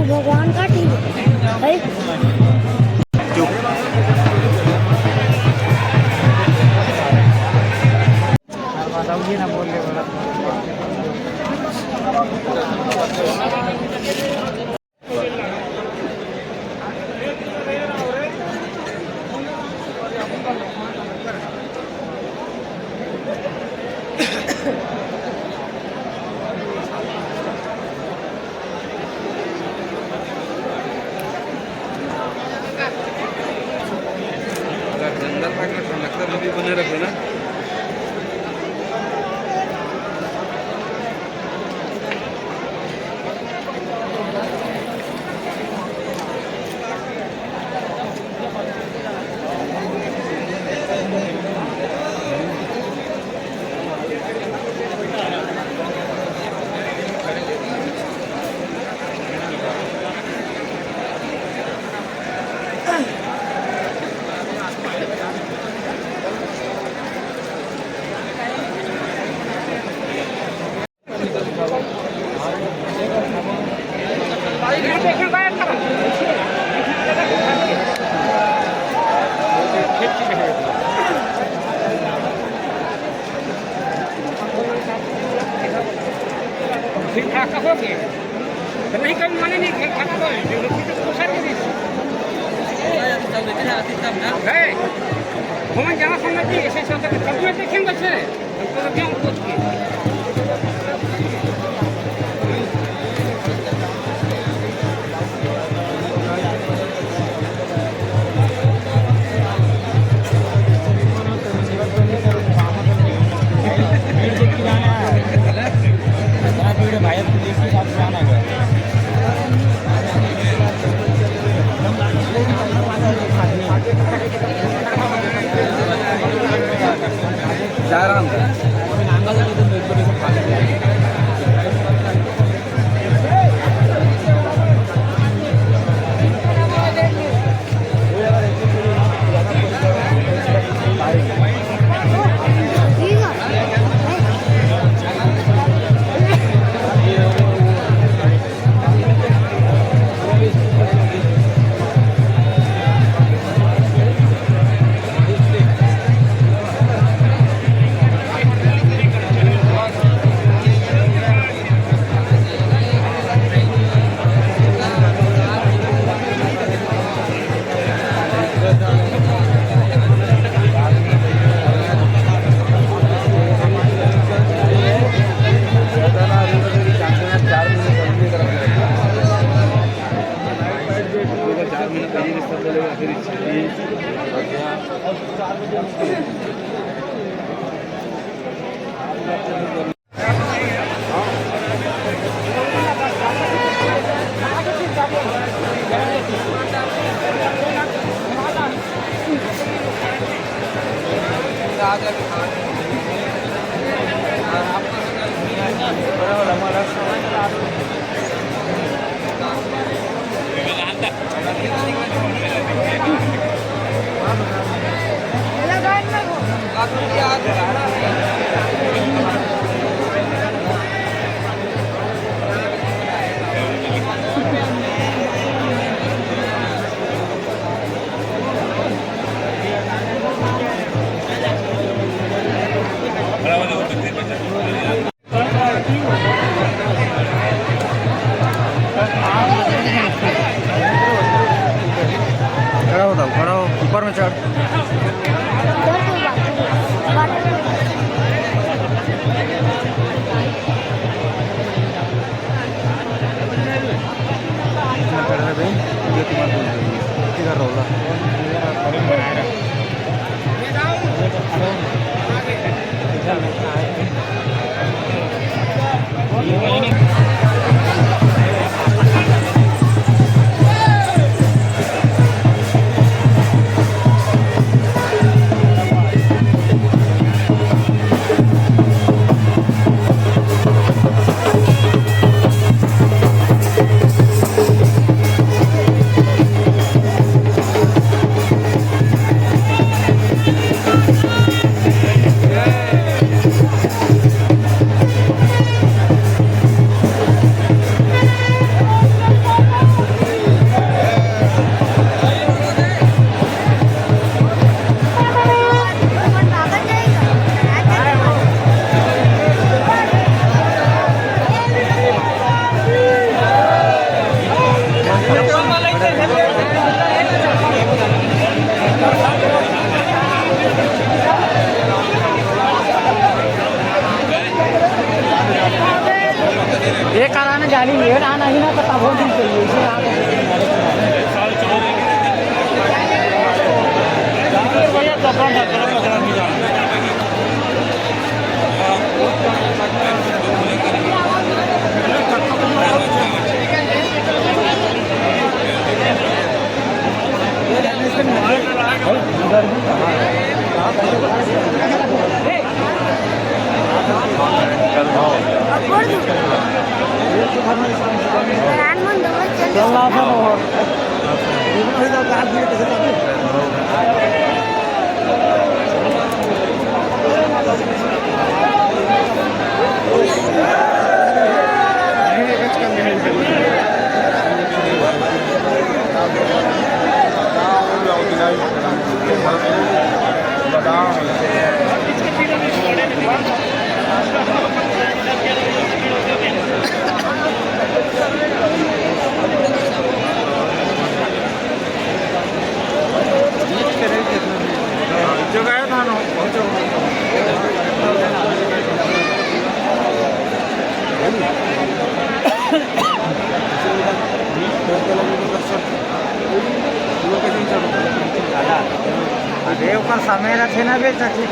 भगवान का ठीक है। बताओगे ना बोल रहे जंगल पार्क में ठंडक भी बने रखे ना। ठीक ठाक हो गए तो नहीं कम माने नहीं खाता तो जो सारे है हम जहाँ समझ ऐसे सब में देखेंगे से तो क्या कुछ की आना ही ना पता बहुत दिन चाहिए इसे आगे भैया कपड़ा नहीं जाना अरे ओकर समय रखे ना बे चाची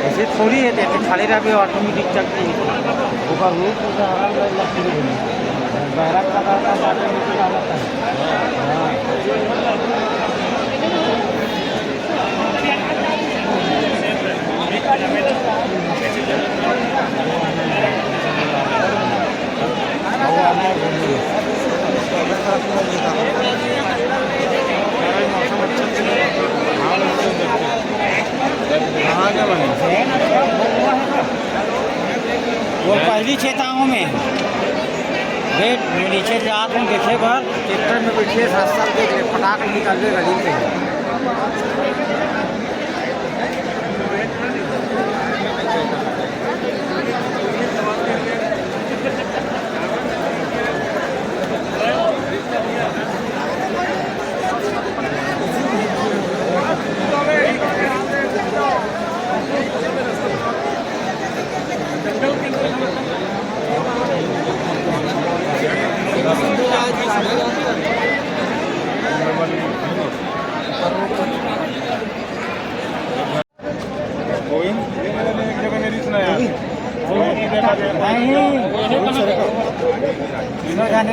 ऐसे थोड़ी है ते खाली रहे ऑटोमेटिक चलती ओकर रूप से आराम लगती है बैरक का ऑटोमेटिक आ जाता वो पहली चेताओं में वेट नीचे जाकर देखे बार ट्रैक्टर में बैठिए 7 साल के फटाक निकाल के गली से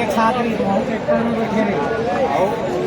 एक साथ ट्रैक्टर में बैठे रहे